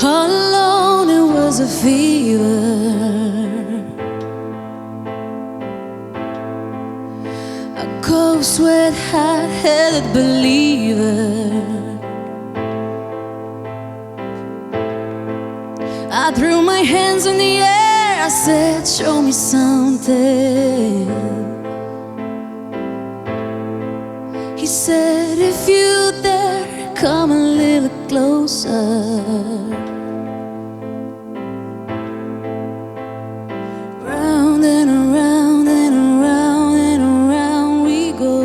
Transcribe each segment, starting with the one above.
All alone it was a fever. A cold sweat, hot-headed believer. I threw my hands in the air, I said, show me something. He said, if you dare, come a little closer. Round and around and around and around we go.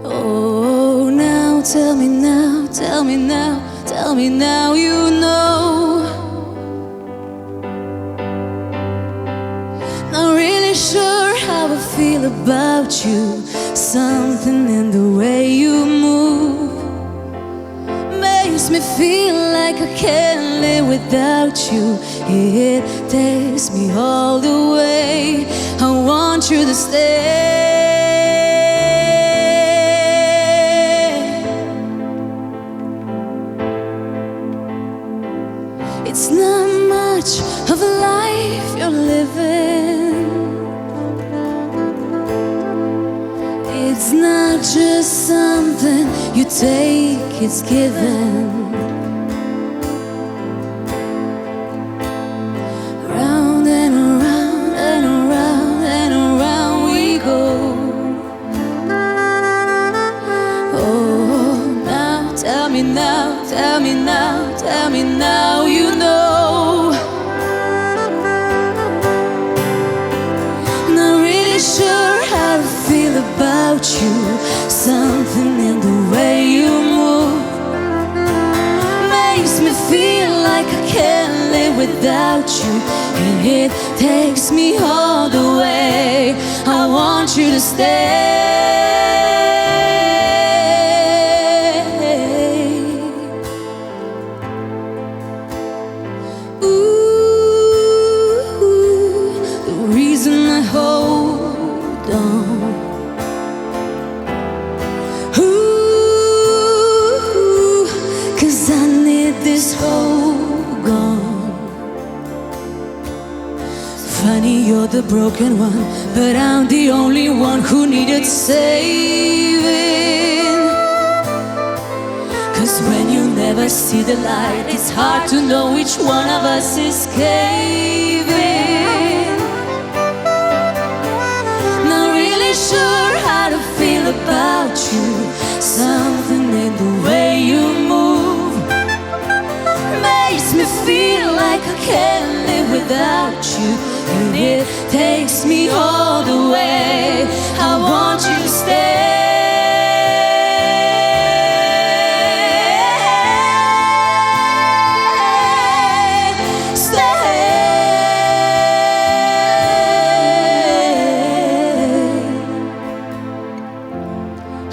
Oh, now tell me now, tell me now, tell me now you know. Not really sure how I feel about you. Something in the way you move makes me feel like I can't live without you. It takes me all the way. I want you to stay. It's not much of a life you're living. It's not just something you take, it's given. Round and around and around and around we go. Oh, now tell me now, tell me now, tell me now you know. Not really sure how to feel about you. Something in the way you move makes me feel like I can't live without you. And it takes me all the way. I want you to stay. I hold on. Ooh, 'cause I need this hold on. Funny, you're the broken one, but I'm the only one who needed saving. 'Cause when you never see the light, it's hard to know which one of us is caving. Sure how to feel about you. Something in the way you move makes me feel like I can't live without you. And it takes me all the way. I want you to stay.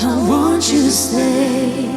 I want you to stay.